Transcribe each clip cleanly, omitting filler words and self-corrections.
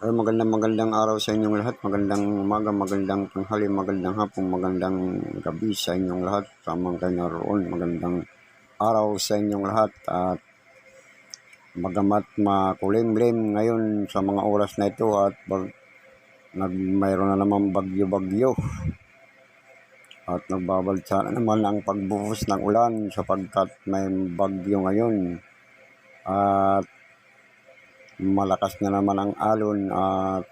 Ay magandang araw sa inyong lahat, magandang umaga, magandang tanghali, magandang hapon, magandang gabi sa inyong lahat. Tamang kayo naroon, magandang araw sa inyong lahat. At magamat makulimlim ngayon sa mga oras na ito at mayroon na naman bagyo-bagyo. At nagbabalsa na naman ang pagbuhos ng ulan sapagkat may bagyo ngayon. At malakas na naman ang alon at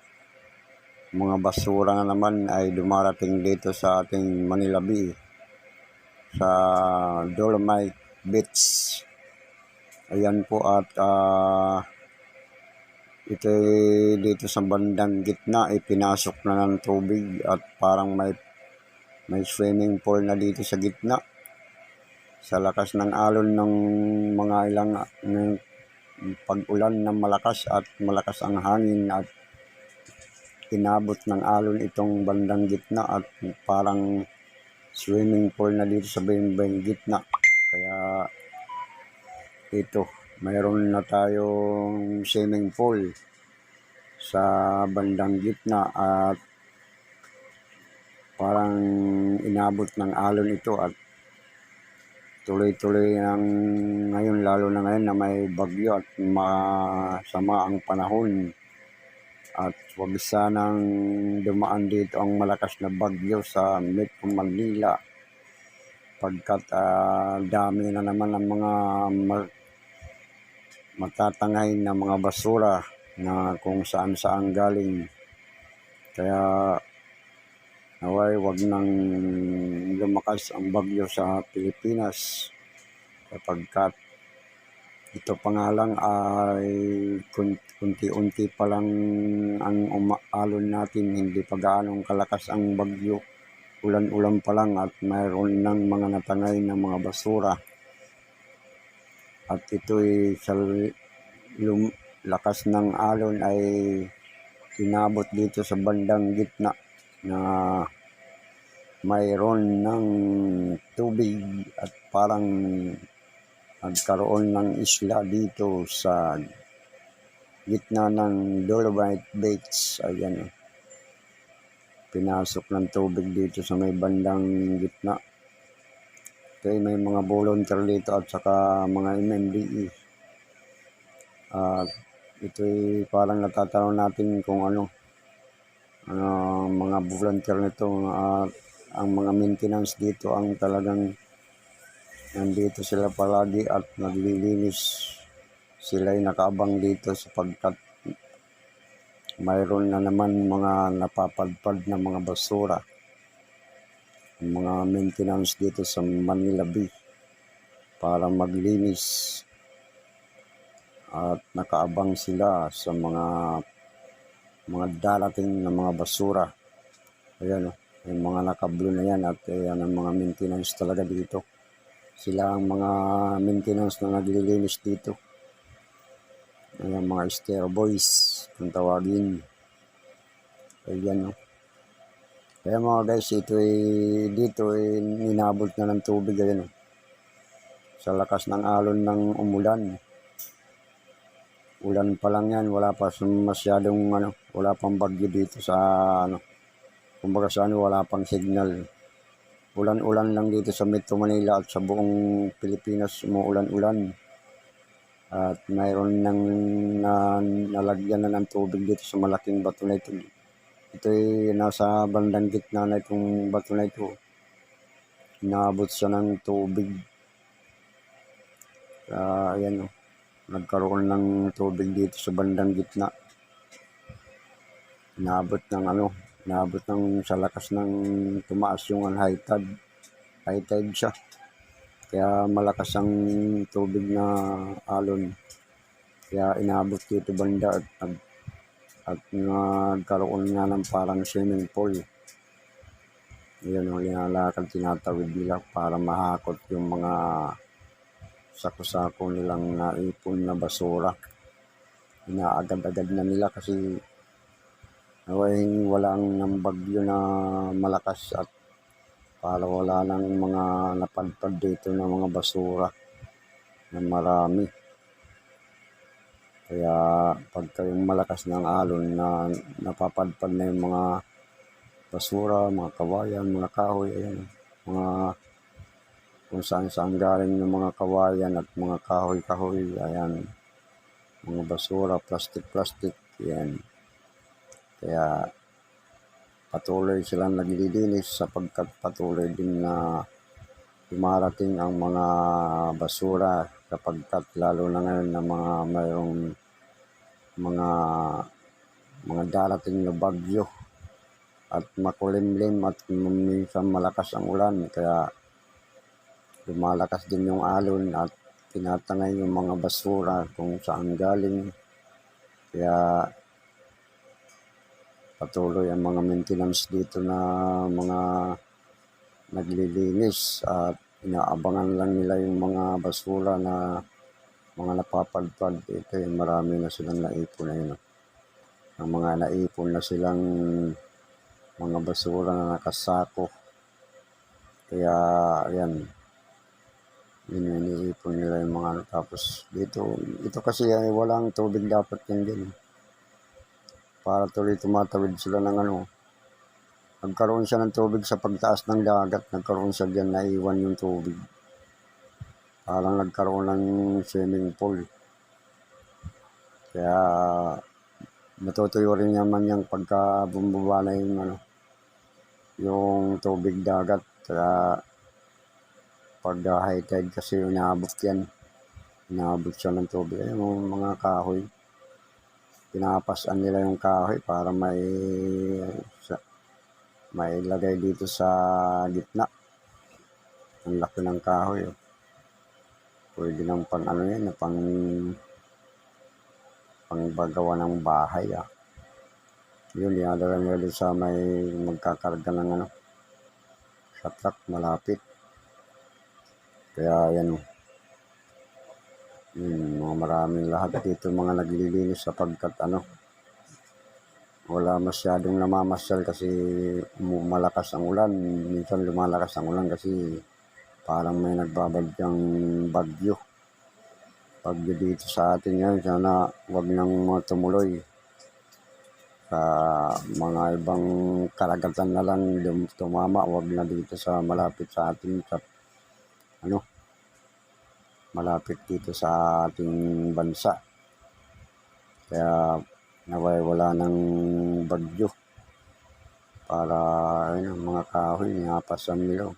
mga basura na naman ay dumarating dito sa ating Manila Bay, sa Dolomite Beach. Ayan po at ito dito sa bandang gitna ipinasok na ng tubig at parang may swimming pool na dito sa gitna. Sa lakas ng alon ng mga ilang pag-ulan na malakas at malakas ang hangin at inabot ng alon itong bandang gitna at parang swimming pool na dito sa bandang gitna. Kaya ito, mayroon na tayong swimming pool sa bandang gitna at parang inabot ng alon ito at tuloy-tuloy ang ngayon, lalo na ngayon na may bagyo at masama ang panahon. At huwag sanang dumaan dito ang malakas na bagyo sa Metro Manila pagkat dami na naman ang mga matatangay na mga basura na kung saan galing. Kaya naway wag nang lumakas ang bagyo sa Pilipinas sapagkat ito pa nga lang ay kunti-unti pa lang ang alon natin, hindi pa gaanong kalakas ang bagyo, ulan-ulan pa lang at mayroon ng mga natangay na mga basura. At ito'y sa lakas ng alon ay inabot dito sa bandang gitna na mayroon ng tubig at parang nagkaroon ng isla dito sa gitna ng Dolomite Beach. Ayan, pinasok ng tubig dito sa may bandang gitna. Okay, may mga volunteer dito at saka mga MMDE. At ito'y parang natatanong natin kung ano mga volunteer nito at ang mga maintenance dito ang talagang nandito sila palagi at naglilinis. Sila'y nakaabang dito sapagkat mayroon na naman mga napapadpad na mga basura. Mga maintenance dito sa Manila Bay para maglinis at nakaabang sila sa mga darating na mga basura. Ayan, yung mga nakablo na yan at yan ang mga maintenance talaga dito. Sila ang mga maintenance na naglilinis dito. Ayan, mga Estero Boys kung tawagin. Ayan, no. Kaya mga guys, dito inabot na ng tubig. Ayan, no. Sa lakas ng alon ng umulan. Ulan pa lang yan, wala pa masyadong wala pang bagyo dito sa kumbaga sa wala pang signal. Ulan-ulan lang dito sa Metro Manila at sa buong Pilipinas umuulan-ulan. At mayroon nang nalagyan na ng tubig dito sa malaking bato na ito. Ito'y nasa bandang gitna na itong bato na ito. Inaabot siya ng tubig. Ayan, nagkaroon ng tubig dito sa bandang gitna. Inaabot ng sa lakas ng tumaas yung high tide siya. Kaya malakas ang tubig na alon. Kaya inabot dito banda at nagkaroon nga ng parang swimming pool. Yun ang linalakad, tinatawid nila para mahakot yung mga sako-sako nilang naipon na basura. Inaagad-agad na nila kasi walang ng bagyo na malakas at para wala nang mga napadpad dito ng mga basura na marami. Kaya pagka yung malakas ng alon na napapadpad na yung mga basura, mga kawayan, mga kahoy, ayan, mga kung saan saan galing yung mga kawayan at mga kahoy-kahoy, ayan, mga basura, plastic, yan. Kaya patuloy silang naglilinis sapagkat patuloy din na dumarating ang mga basura sapagkat lalo na ngayon na mayroong mga darating na bagyo at makulimlim at minsan malakas ang ulan, kaya lumalakas din yung alon at tinatangay yung mga basura kung saan galing. Kaya patuloy ang mga maintenance dito na mga naglilinis at inaabangan lang nila yung mga basura na mga napapadpad. Ito yung marami na silang naipon na yun. Ang mga naipon na silang mga basura na nakasako. Kaya ayan, yun yung iniipon nila yung mga ano. Tapos dito, ito kasi ay walang tubig dapat yan din. Para tuloy tumatawid sila ng ano. Nagkaroon siya ng tubig sa pagtaas ng dagat. Nagkaroon siya dyan, naiwan yung tubig. Parang nagkaroon ng swimming pool. Kaya natutuyo rin naman yung pagka bumaba na yung ano, yung tubig dagat. Kaya pag high tide kasi inaabot yan. Inaabot siya ng tubig. Ayun, yung mga kahoy. Pinapasan nila yung kahoy para may lagay dito sa gitna. Ang laki ng kahoy. Oh. Pwede ng pang ano yan, pangbagawa ng bahay. Ah. Yun, dinadala nila doon sa may magkakarga ng ano, sa truck malapit. Kaya yan, mga maraming lahat dito mga naglilinis sapagkat ano, wala masyadong namamasyal kasi malakas ang ulan. Minsan lumalakas ang ulan kasi parang may nagbabagyang bagyo dito sa atin ngayon. Sana wag nang tumuloy sa mga ibang karagatan na lang tumama. Wag na dito sa malapit sa atin, sa ano, malapit dito sa ating bansa. Kaya naway wala ng bagyo para mga kahoy, napasan nila.